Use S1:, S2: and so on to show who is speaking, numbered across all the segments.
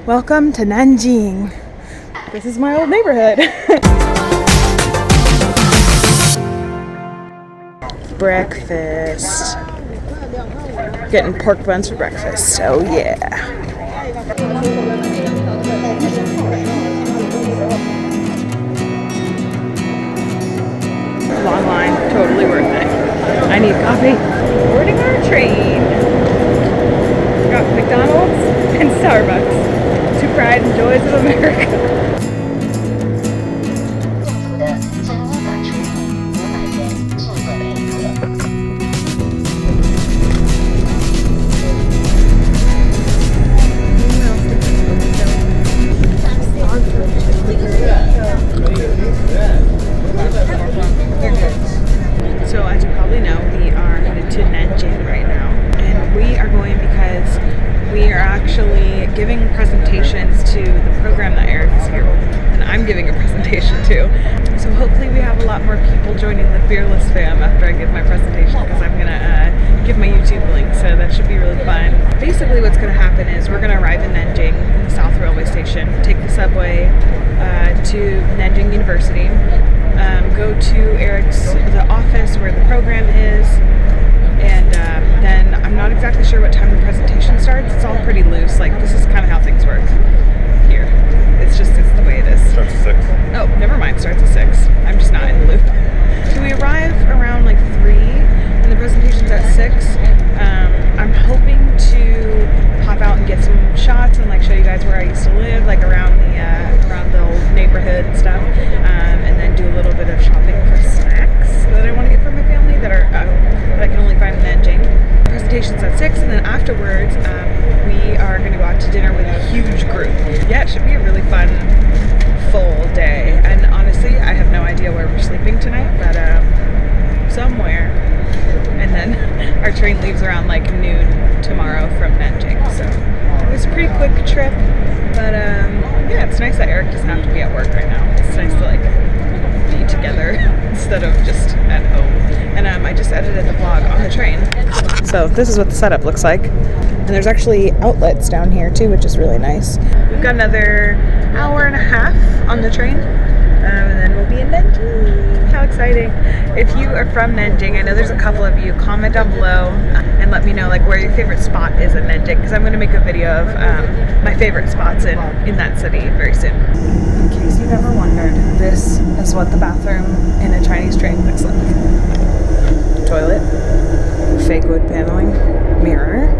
S1: Welcome to Nanjing. This is my old neighborhood. Breakfast. Getting pork buns for breakfast. Oh yeah. Long line, totally worth it. I need coffee. Boarding our train. Got McDonald's and Starbucks. Two pride and joys of America. So as you probably know, we are headed to Nanjing right now, and we are going because we are actually giving presentations to the program that Eric is here with, and I'm giving a presentation too. So hopefully we have a lot more people joining the Fearless fam after I give my presentation, because I'm gonna give my YouTube link, so that should be really fun. Basically what's gonna happen is we're gonna arrive in Nanjing, in the South Railway Station, take the subway to Nanjing University, go to the office where the program is, and then I'm not exactly sure what time the presentation starts. It's all pretty loose. Like, this is kind of how things work here. It's the way it is.
S2: Starts at 6.
S1: Oh, never mind. Starts at 6. I'm just not in the loop. So we arrive around like 3, and the presentation's at 6. I'm hoping to pop out and get some shots and like show you guys where I used to live, like around the old neighborhood and stuff, and then do a little bit of shopping for snacks that I want to get for my family that I can only find in Nanjing. Presentation's at 6, and then afterwards we are going to go out to dinner with a huge group. Yeah, it should be a really fun full day, and honestly I have no idea where we're sleeping tonight, but somewhere. And then our train leaves around like noon tomorrow from Nanjing, so it was a pretty quick trip, but yeah, it's nice that Eric doesn't have to be at work right now. It's nice to like be together instead of just at home. And I just edited the vlog on the train, so this is what the setup looks like. And there's actually outlets down here too, which is really nice. We've got another hour and a half on the train, and then we'll be in Nanjing. How exciting. If you are from Nanjing, I know there's a couple of you, comment down below and let me know like where your favorite spot is in Nanjing, because I'm going to make a video of my favorite spots in that city very soon. In case you've ever wondered, this is what the bathroom in a Chinese train looks like. Toilet, fake wood paneling, mirror,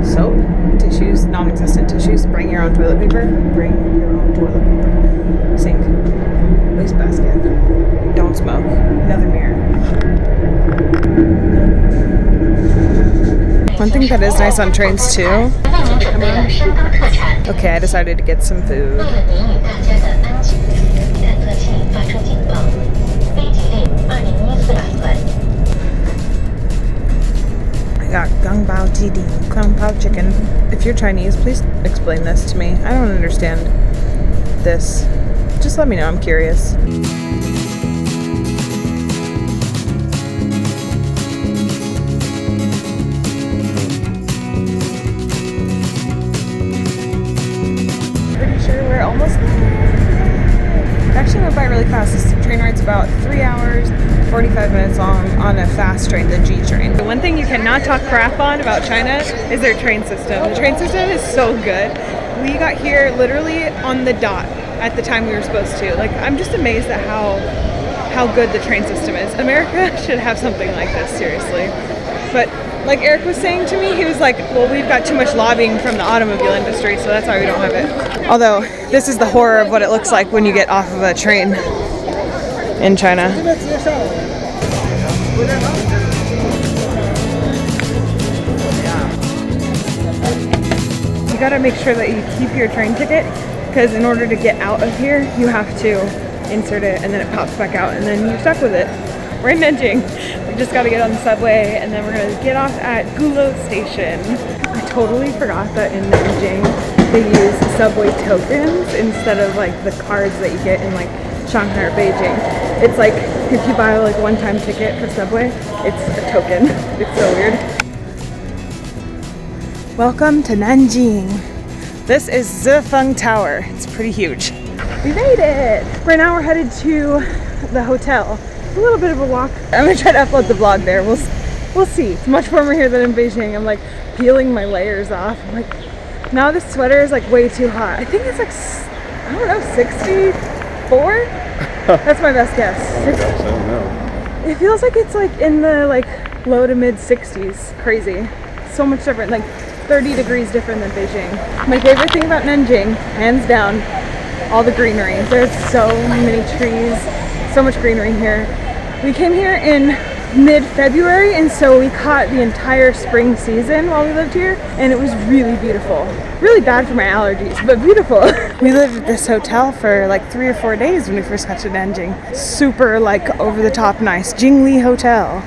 S1: soap, tissues, non-existent tissues, bring your own toilet paper, sink, wastebasket, don't smoke, another mirror. One thing that is nice on trains too, okay, I decided to get some food. I got gung bao jidi, kung pao chicken. If you're Chinese, please explain this to me. I don't understand this. Just let me know, I'm curious. Pretty sure we're almost there. It actually went by really fast. This train ride's about 3 hours, 45 minutes long on a fast train, the G train. The one thing you cannot talk crap on about China is their train system. The train system is so good. We got here literally on the dot at the time we were supposed to. Like, I'm just amazed at how good the train system is. America should have something like this, seriously. But like Eric was saying to me, he was like, well, we've got too much lobbying from the automobile industry, so that's why we don't have it. Although, this is the horror of what it looks like when you get off of a train in China. You gotta make sure that you keep your train ticket, because in order to get out of here, you have to insert it, and then it pops back out, and then you're stuck with it. We're in Nanjing. We just got to get on the subway, and then we're going to get off at Gulo Station. I totally forgot that in Nanjing, they use subway tokens instead of like the cards that you get in like Shanghai or Beijing. It's like, if you buy like one-time ticket for subway, it's a token. It's so weird. Welcome to Nanjing. This is Zifeng Tower. It's pretty huge. We made it! Right now we're headed to the hotel. It's a little bit of a walk. I'm gonna try to upload the vlog there. We'll see. It's much warmer here than in Beijing. I'm like peeling my layers off. I'm like, now this sweater is like way too hot. I think it's like, I don't know, 64? That's my best guess.
S2: Oh my gosh, I don't know.
S1: It feels like it's like in the like low to mid 60s. Crazy. So much different, like 30 degrees different than Beijing. My favorite thing about Nanjing, hands down, all the greenery. There's so many trees, so much greenery here. We came here in mid-February, and so we caught the entire spring season while we lived here, and it was really beautiful. Really bad for my allergies, but beautiful. We lived at this hotel for like 3 or 4 days when we first got to Nanjing. Super like over-the-top nice Jingli Hotel.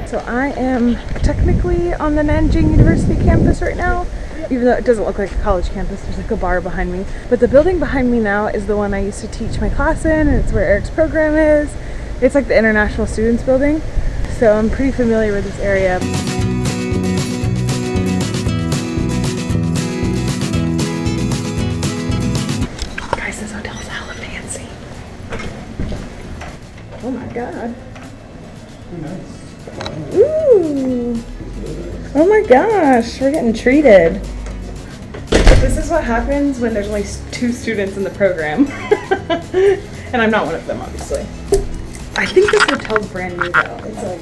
S1: So I am technically on the Nanjing University campus right now, even though it doesn't look like a college campus. There's like a bar behind me. But the building behind me now is the one I used to teach my class in, and it's where Eric's program is. It's like the International Students Building. So I'm pretty familiar with this area. Guys, this hotel's hella fancy. Oh my god.
S2: Nice.
S1: Ooh! Oh my gosh, we're getting treated. This is what happens when there's only 2 students in the program. And I'm not one of them, obviously. I think this hotel's brand new though. It's like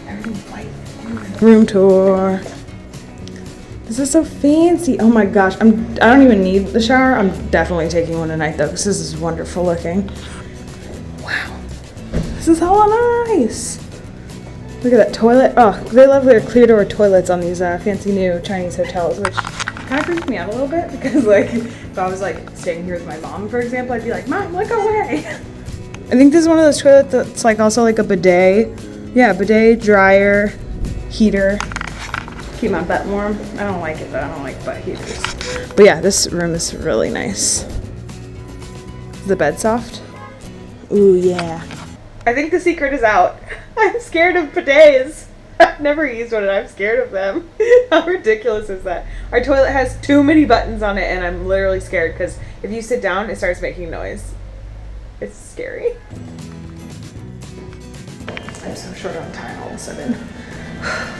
S1: everything's white. Room tour. This is so fancy. Oh my gosh, I don't even need the shower. I'm definitely taking one tonight though, because this is wonderful looking. Wow. This is hella nice. Look at that toilet. Oh, they love their clear door toilets on these fancy new Chinese hotels, which kind of freaks me out a little bit because like if I was like staying here with my mom, for example, I'd be like, Mom, look away. I think this is one of those toilets that's like also like a bidet. Yeah, bidet, dryer, heater. Keep my butt warm. I don't like it though. I don't like butt heaters. But yeah, this room is really nice. Is the bed soft? Ooh, yeah. I think the secret is out. I'm scared of bidets. I've never used one and I'm scared of them. How ridiculous is that? Our toilet has too many buttons on it and I'm literally scared because if you sit down, it starts making noise. It's scary. I'm so short on time all of a sudden.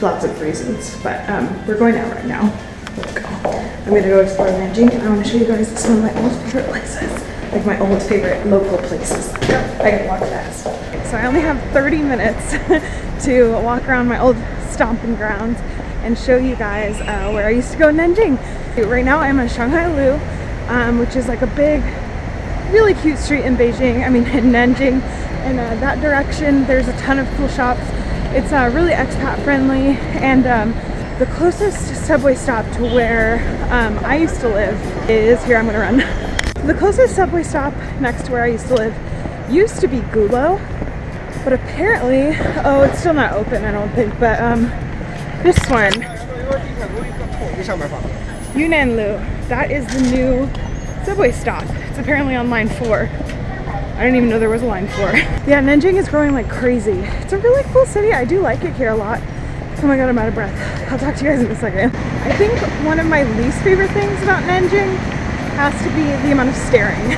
S1: Lots of reasons, but we're going out right now. Let's go. I'm gonna go explore Nanjing and I want to show you guys some of my old favorite places. Like my old favorite local places. I can walk fast. So I only have 30 minutes to walk around my old stomping grounds and show you guys where I used to go in Nanjing. Right now I'm on Shanghai Lu, which is like a big, really cute street in Beijing, in Nanjing. And that direction, there's a ton of cool shops. It's really expat friendly, and the closest subway stop to where I used to live is, here I'm gonna run. The closest subway stop next to where I used to live used to be Gulo, but apparently, oh, it's still not open, I don't think, but this one, Yunanlu, that is the new subway stop. It's apparently on line 4. I didn't even know there was a line 4. Yeah, Nanjing is growing like crazy. It's a really cool city. I do like it here a lot. Oh my god, I'm out of breath. I'll talk to you guys in a second. I think one of my least favorite things about Nanjing has to be the amount of staring.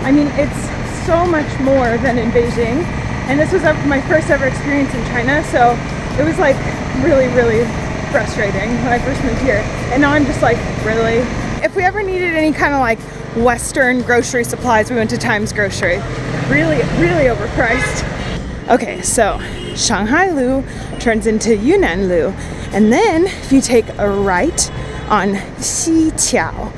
S1: I mean, it's so much more than in Beijing. And this was my first ever experience in China, so it was like really, really frustrating when I first moved here. And now I'm just like, really? If we ever needed any kind of like Western grocery supplies, we went to Times Grocery. Really, really overpriced. Okay, so Shanghai Lu turns into Yunnan Lu. And then if you take a right on Xiqiao,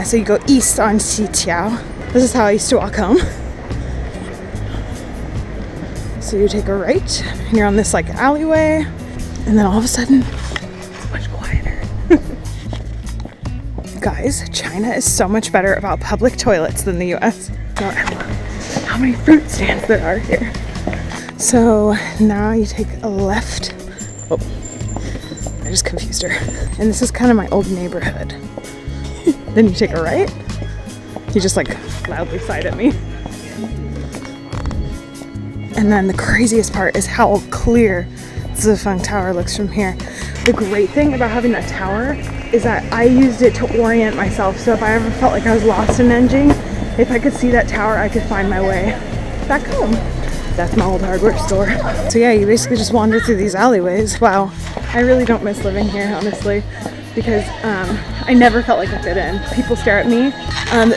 S1: so you go east on Xiqiao. This is how I used to walk home. So you take a right, and you're on this like alleyway, and then all of a sudden, it's much quieter. Guys, China is so much better about public toilets than the US. How many fruit stands there are here. So now you take a left. Oh, I just confused her. And this is kind of my old neighborhood. Then you take a right. You just like loudly sighed at me. And then the craziest part is how clear Zifeng Tower looks from here. The great thing about having that tower is that I used it to orient myself. So if I ever felt like I was lost in Nanjing, if I could see that tower, I could find my way back home. That's my old hardware store. So yeah, you basically just wander through these alleyways. Wow, I really don't miss living here, honestly, because I never felt like I fit in. People stare at me.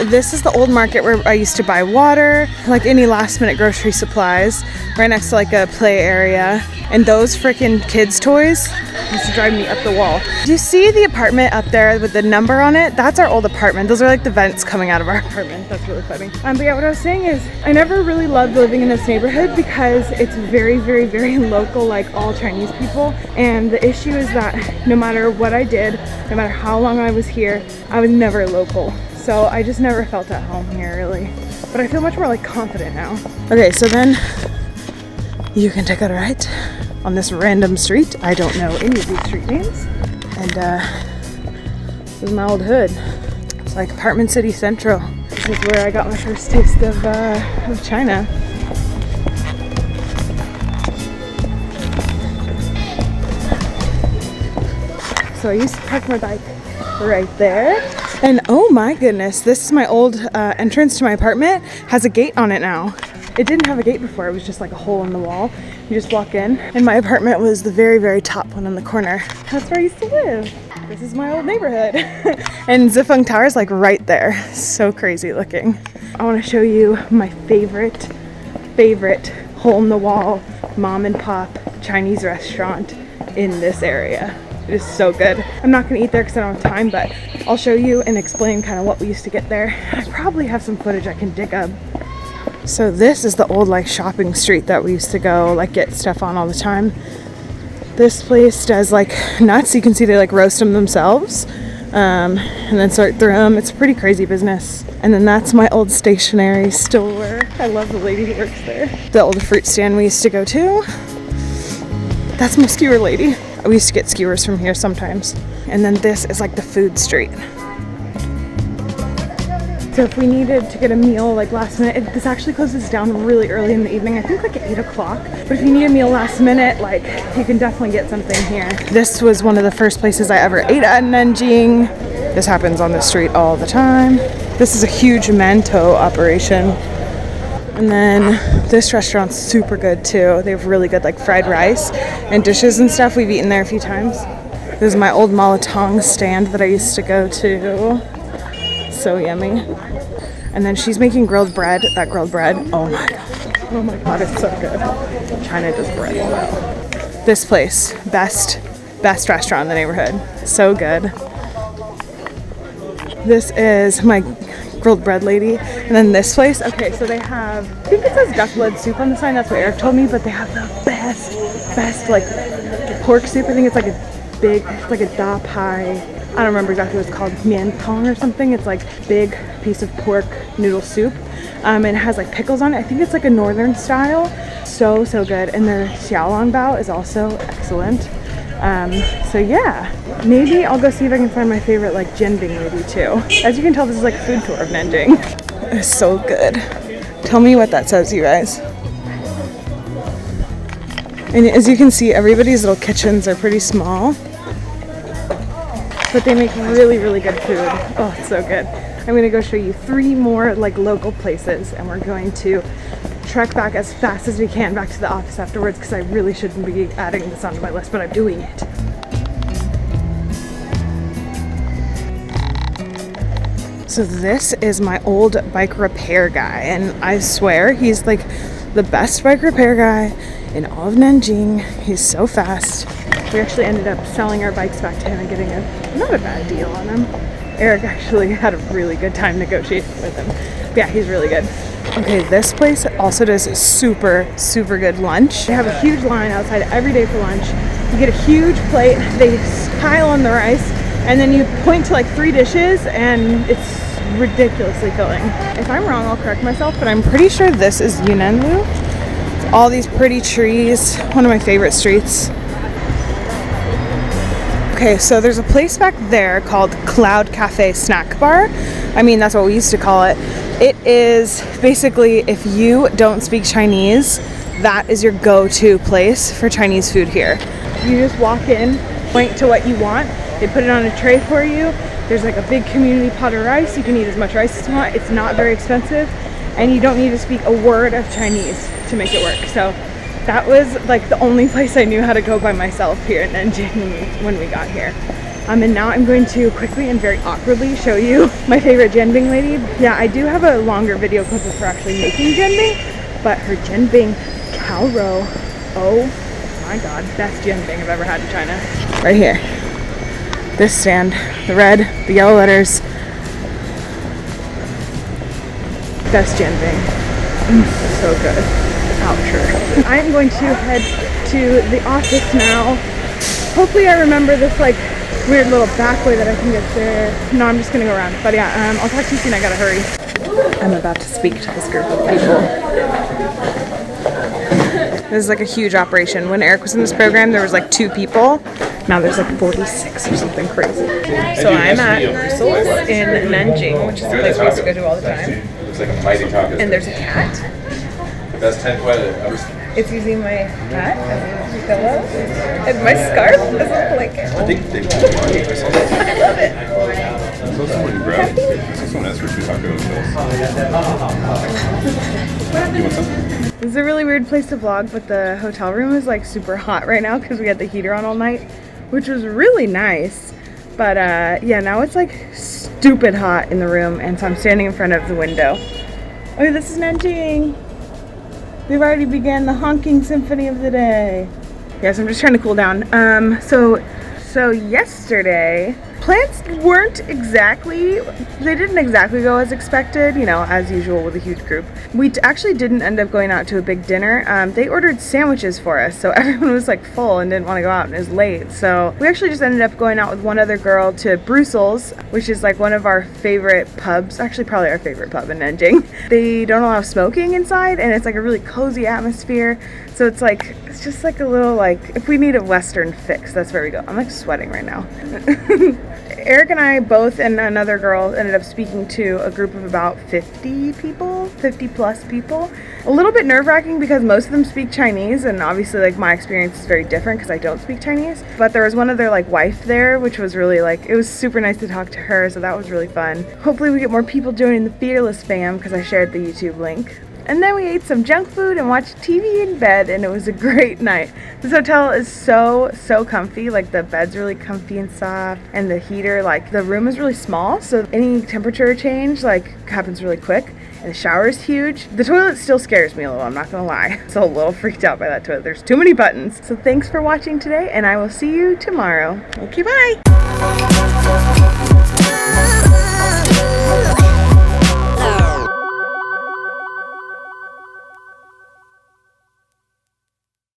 S1: This is the old market where I used to buy water, like any last minute grocery supplies, right next to like a play area. And those freaking kids' toys used to drive me up the wall. Do you see the apartment up there with the number on it? That's our old apartment. Those are like the vents coming out of our apartment. That's really funny. But yeah, what I was saying is I never really loved living in this neighborhood because it's very, very, very local, like all Chinese people. And the issue is that no matter what I did, no matter how long I was here, I was never local. So I just never felt at home here, really. But I feel much more like confident now. Okay, so then you can take a right on this random street. I don't know any of these street names. And this is my old hood. It's like Apartment City Central. This is where I got my first taste of China. So I used to park my bike right there. And oh my goodness, this is my old entrance to my apartment. Has a gate on it now. It didn't have a gate before, it was just like a hole in the wall. You just walk in, and my apartment was the very, very top one in the corner. That's where I used to live. This is my old neighborhood. And Zifeng Tower is like right there. So crazy looking. I want to show you my favorite hole in the wall mom and pop Chinese restaurant in this area. It is so good. I'm not going to eat there because I don't have time, but I'll show you and explain kind of what we used to get there. I probably have some footage I can dig up. So this is the old like shopping street that we used to go like get stuff on all the time. This place does like nuts. You can see they like roast them themselves and then sort through them. It's a pretty crazy business. And then that's my old stationery store. I love the lady who works there. The old fruit stand we used to go to. That's my skewer lady. We used to get skewers from here sometimes. And then this is like the food street. So if we needed to get a meal like last minute, this actually closes down really early in the evening. I think like at 8 o'clock. But if you need a meal last minute, like you can definitely get something here. This was one of the first places I ever ate at in Nanjing. This happens on the street all the time. This is a huge mantou operation. And then this restaurant's super good too. They have really good like fried rice and dishes and stuff. We've eaten there a few times. This is my old malatong stand that I used to go to. So yummy. And then she's making grilled bread. That grilled bread, oh my god, it's so good. China does bread well. This place, best restaurant in the neighborhood. So good. This is my grilled bread lady. And then this place, okay, so they have, I think it says duck blood soup on the sign. That's what Eric told me, but they have the best like pork soup. I think it's like a big, it's like a da pai. I don't remember exactly what it's called, mian tong or something. It's like big piece of pork noodle soup. And it has like pickles on it. I think it's like a northern style. So good. And their xiaolong bao is also excellent. So yeah, maybe I'll go see if I can find my favorite like jianbing lady too. As you can tell, this is like a food tour of Nanjing. It's so good. Tell me what that says, you guys. And as you can see, everybody's little kitchens are pretty small. But they make really, really good food. Oh, it's so good. I'm gonna go show you 3 more like local places, and we're going to trek back as fast as we can back to the office afterwards because I really shouldn't be adding this onto my list, but I'm doing it. So this is my old bike repair guy, and I swear he's like the best bike repair guy in all of Nanjing. He's so fast. We actually ended up selling our bikes back to him and getting not a bad deal on them. Eric actually had a really good time negotiating with him. But yeah, he's really good. Okay, this place also does super good lunch. They have a huge line outside every day for lunch. You get a huge plate, they pile on the rice, and then you point to like 3 dishes, and it's ridiculously filling. If I'm wrong, I'll correct myself, but I'm pretty sure this is Yunanlu. It's all these pretty trees, one of my favorite streets. Okay, so there's a place back there called Cloud Cafe Snack Bar. I mean, that's what we used to call it. It is basically, if you don't speak Chinese, that is your go-to place for Chinese food here. You just walk in, point to what you want. They put it on a tray for you. There's like a big community pot of rice. You can eat as much rice as you want. It's not very expensive, and you don't need to speak a word of Chinese to make it work. So that was like the only place I knew how to go by myself here in Nanjing when we got here. And now I'm going to quickly and very awkwardly show you my favorite jianbing lady. Yeah, I do have a longer video clip of her actually making jianbing, but her jianbing cow roe, oh my god, best jianbing I've ever had in China. Right here. This stand, the red, the yellow letters. Best jianbing. So good. Oucher. I'm going to head to the office now. Hopefully I remember this like weird little back way that I can get there. No, I'm just gonna go around. But yeah, I'll talk to you soon. I gotta hurry. I'm about to speak to this group of people. This is like a huge operation. When Eric was in this program, there was like 2 people. Now there's like 46 or something crazy. So I'm at Brussels in Nanjing, which is the place we used to go to all the time. And there's a cat. It's using my hat as a pillow, and my scarf as a blanket. I think they I love it. This is a really weird place to vlog, but the hotel room is like super hot right now because we had the heater on all night, which was really nice. But yeah, now it's like stupid hot in the room, and so I'm standing in front of the window. Oh, this is Nanjing. We've already began the honking symphony of the day. Yes, I'm just trying to cool down. So yesterday, plans didn't exactly go as expected, you know, as usual with a huge group. We actually didn't end up going out to a big dinner. They ordered sandwiches for us, so everyone was like full and didn't want to go out and it was late. So we actually just ended up going out with one other girl to Brussels, which is like one of our favorite pubs, actually probably our favorite pub in Nanjing. They don't allow smoking inside, and it's like a really cozy atmosphere. So it's just like a little like, if we need a Western fix, that's where we go. I'm like sweating right now. Eric and I both and another girl ended up speaking to a group of about 50 people, 50 plus people. A little bit nerve-wracking because most of them speak Chinese, and obviously like my experience is very different because I don't speak Chinese. But there was one other like wife there, which was really like, it was super nice to talk to her, so that was really fun. Hopefully we get more people joining the Fearless fam because I shared the YouTube link. And then we ate some junk food and watched TV in bed, and it was a great night. This hotel is so comfy. Like the bed's really comfy and soft, and the heater, like the room is really small, so any temperature change like happens really quick. And the shower is huge. The toilet still scares me a little, I'm not gonna lie. I'm still a little freaked out by that toilet. There's too many buttons. So thanks for watching today, and I will see you tomorrow. Okay, bye.